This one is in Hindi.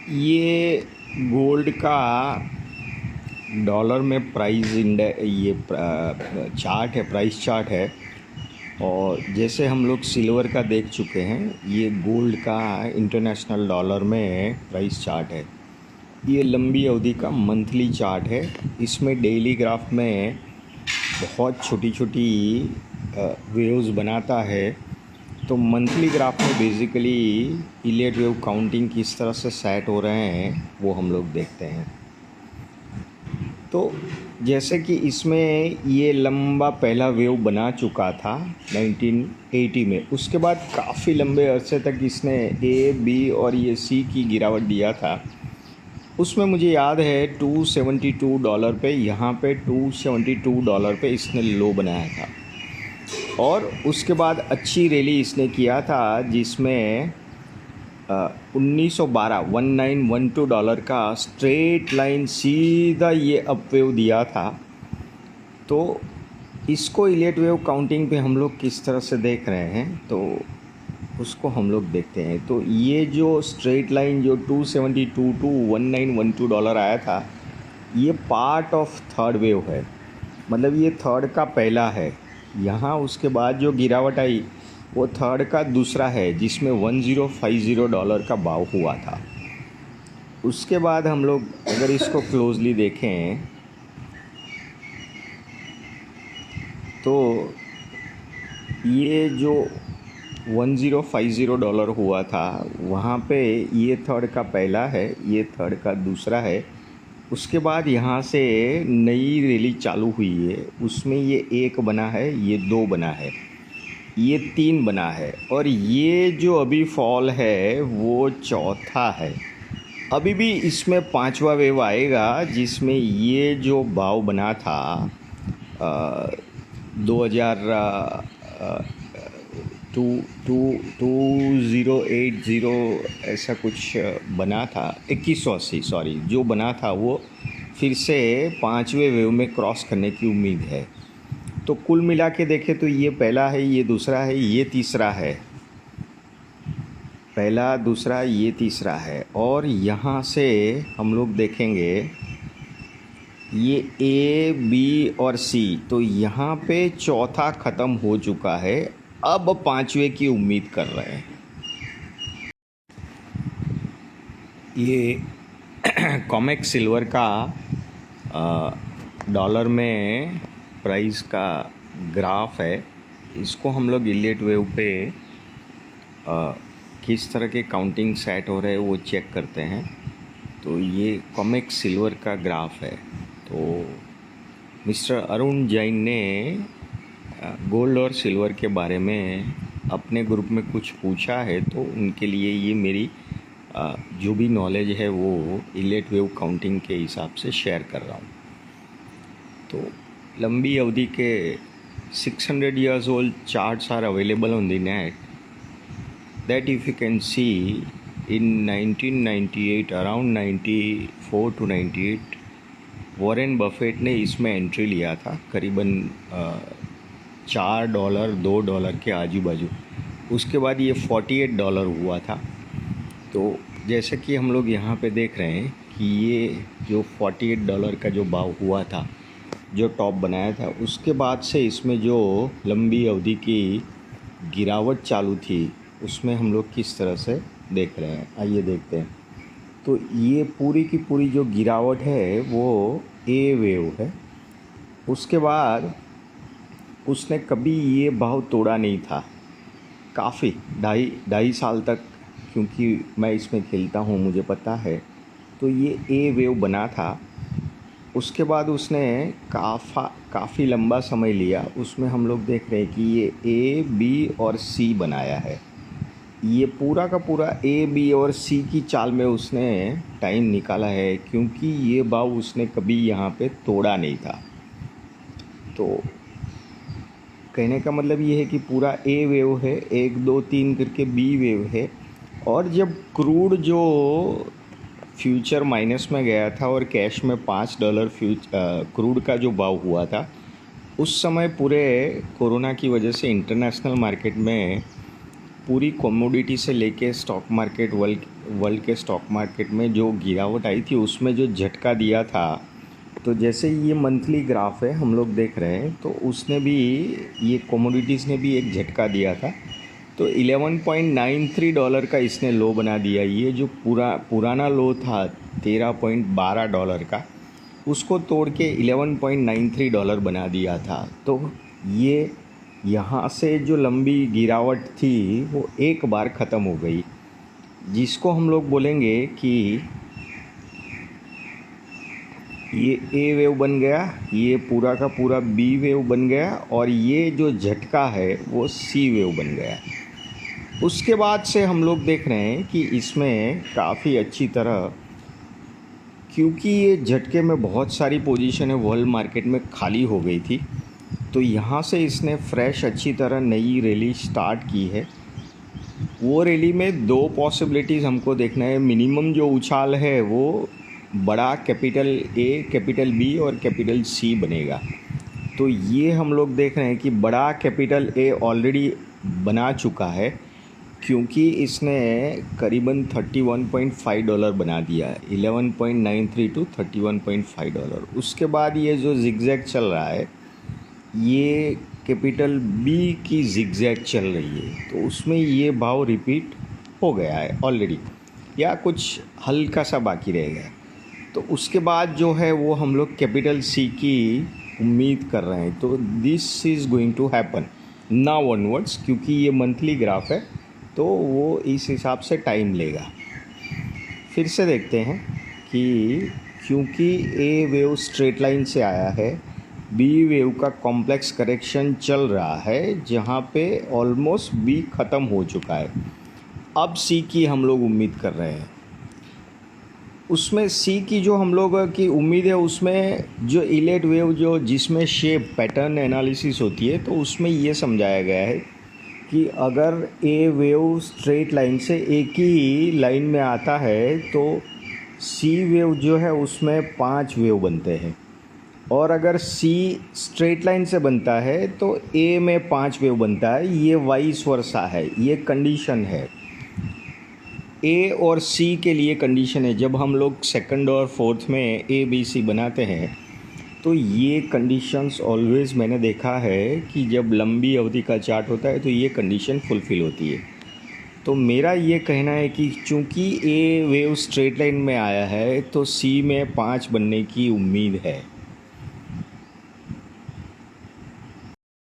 ये गोल्ड का डॉलर में प्राइस ये चार्ट है, प्राइस चार्ट है। और जैसे हम लोग सिल्वर का देख चुके हैं, ये गोल्ड का इंटरनेशनल डॉलर में प्राइस चार्ट है। ये लंबी अवधि का मंथली चार्ट है। इसमें डेली ग्राफ में बहुत छोटी छोटी वेव्स बनाता है। तो मंथली ग्राफ में बेसिकली इलियट वेव काउंटिंग किस तरह से सेट हो रहे हैं वो हम लोग देखते हैं। तो जैसे कि इसमें ये लंबा पहला वेव बना चुका था 1980 में। उसके बाद काफ़ी लंबे अरसे तक इसने ए, बी और ये सी की गिरावट दिया था। उसमें मुझे याद है $272 पे, यहाँ पे $272 पे इसने लो बनाया था। और उसके बाद अच्छी रैली इसने किया था जिसमें 1912 का स्ट्रेट लाइन सीधा ये अपवेव दिया था। तो इसको इलियट वेव काउंटिंग पे हम लोग किस तरह से देख रहे हैं तो उसको हम लोग देखते हैं। तो ये जो स्ट्रेट लाइन जो 272 टू 1912 आया था, ये पार्ट ऑफ थर्ड वेव है। मतलब ये थर्ड का पहला है। यहाँ उसके बाद जो गिरावट आई वो थर्ड का दूसरा है, जिसमें $1050 का भाव हुआ था। उसके बाद हम लोग अगर इसको क्लोजली देखें तो ये जो $1050 हुआ था, वहाँ पे ये थर्ड का पहला है, ये थर्ड का दूसरा है। उसके बाद यहाँ से नई रैली चालू हुई है। उसमें ये 1 बना है, ये 2 बना है, ये 3 बना है, और ये जो अभी फॉल है वो चौथा है। अभी भी इसमें 5वां वेव आएगा जिसमें ये जो भाव बना था 2080 ऐसा कुछ बना था, 2180 सॉरी, जो बना था वो फिर से 5वें वेव में क्रॉस करने की उम्मीद है। तो कुल मिला के देखें तो ये पहला है, ये दूसरा है, ये तीसरा है। पहला, दूसरा, ये तीसरा है। और यहाँ से हम लोग देखेंगे ये ए, बी और सी। तो यहाँ पे चौथा ख़त्म हो चुका है, अब 5वें की उम्मीद कर रहे हैं। ये कॉमेक्स सिल्वर का डॉलर में प्राइस का ग्राफ है। इसको हम लोग इलियट वेव पे किस तरह के काउंटिंग सेट हो रहे हैं वो चेक करते हैं। तो ये कॉमेक्स सिल्वर का ग्राफ है। तो मिस्टर अरुण जैन ने गोल्ड और सिल्वर के बारे में अपने ग्रुप में कुछ पूछा है, तो उनके लिए ये मेरी जो भी नॉलेज है वो इलियट वेव काउंटिंग के हिसाब से शेयर कर रहा हूँ। तो लंबी अवधि के 600 years old charts are available on the net, that if you can see in 1998, around 94 to 98, Warren Buffett ने इसमें एंट्री लिया था करीबन $4 $2 के आजू बाजू। उसके बाद ये $48 हुआ था। तो जैसे कि हम लोग यहाँ पे देख रहे हैं कि ये जो $48 का जो भाव हुआ था, जो टॉप बनाया था, उसके बाद से इसमें जो लंबी अवधि की गिरावट चालू थी उसमें हम लोग किस तरह से देख रहे हैं, आइए देखते हैं। तो ये पूरी की पूरी जो गिरावट है वो ए वेव है। उसके बाद उसने कभी ये भाव तोड़ा नहीं था काफ़ी, ढाई साल तक, क्योंकि मैं इसमें खेलता हूँ मुझे पता है। तो ये ए वेव बना था। उसके बाद उसने काफ़ी लंबा समय लिया। उसमें हम लोग देख रहे हैं कि ये ए, बी और सी बनाया है। ये पूरा का पूरा ए, बी और सी की चाल में उसने टाइम निकाला है, क्योंकि ये भाव उसने कभी यहाँ पे तोड़ा नहीं था। तो कहने का मतलब ये है कि पूरा ए वेव है, 1 2 3 करके बी वेव है। और जब क्रूड जो फ्यूचर माइनस में गया था और कैश में $5 क्रूड का जो भाव हुआ था, उस समय पूरे कोरोना की वजह से इंटरनेशनल मार्केट में पूरी कमोडिटी से लेके स्टॉक मार्केट वर्ल्ड के स्टॉक मार्केट में जो गिरावट आई थी उसमें जो झटका दिया था, तो जैसे ये मंथली ग्राफ है हम लोग देख रहे हैं, तो उसने भी, ये कमोडिटीज़ ने भी एक झटका दिया था। तो $11.93 का इसने लो बना दिया। ये जो पुराना लो था $13.12 का, उसको तोड़ के $11.93 बना दिया था। तो ये यहाँ से जो लंबी गिरावट थी वो एक बार ख़त्म हो गई, जिसको हम लोग बोलेंगे कि ये ए वेव बन गया, ये पूरा का पूरा बी वेव बन गया, और ये जो झटका है वो सी वेव बन गया। उसके बाद से हम लोग देख रहे हैं कि इसमें काफ़ी अच्छी तरह, क्योंकि ये झटके में बहुत सारी पोजीशन है वर्ल्ड मार्केट में खाली हो गई थी, तो यहाँ से इसने फ्रेश अच्छी तरह नई रैली स्टार्ट की है। वो रैली में दो पॉसिबिलिटीज़ हमको देखना है। मिनिमम जो उछाल है वो बड़ा कैपिटल ए, कैपिटल बी और कैपिटल सी बनेगा। तो ये हम लोग देख रहे हैं कि बड़ा कैपिटल ए ऑलरेडी बना चुका है, क्योंकि इसने करीबन $31.5 बना दिया है, 11.93 टू $31.5। उसके बाद ये जो जिगजैग चल रहा है, ये कैपिटल बी की जिगजैग चल रही है, तो उसमें ये भाव रिपीट हो गया है ऑलरेडी, या कुछ हल्का सा बाकी रहेगा। तो उसके बाद जो है वो हम लोग कैपिटल सी की उम्मीद कर रहे हैं। तो this is going to happen now onwards, क्योंकि ये मंथली ग्राफ है तो वो इस हिसाब से टाइम लेगा। फिर से देखते हैं कि क्योंकि ए वेव स्ट्रेट लाइन से आया है, बी वेव का कॉम्प्लेक्स करेक्शन चल रहा है, जहाँ पे ऑलमोस्ट बी ख़त्म हो चुका है। अब सी की हम लोग उम्मीद कर रहे हैं। उसमें सी की जो हम लोग की उम्मीद है, उसमें जो इलेट वेव जो जिसमें शेप पैटर्न एनालिसिस होती है, तो उसमें ये समझाया गया है कि अगर ए वेव स्ट्रेट लाइन से एक ही लाइन में आता है तो सी वेव जो है उसमें 5 वेव बनते हैं, और अगर सी स्ट्रेट लाइन से बनता है तो ए में 5 वेव बनता है। ये वाइस वर्सा है, ये कंडीशन है। ए और सी के लिए कंडीशन है। जब हम लोग सेकंड और फोर्थ में ए बी सी बनाते हैं तो ये कंडीशंस ऑलवेज़ मैंने देखा है कि जब लंबी अवधि का चार्ट होता है तो ये कंडीशन फुलफ़िल होती है। तो मेरा ये कहना है कि चूँकि ए वेव स्ट्रेट लाइन में आया है तो सी में 5 बनने की उम्मीद है।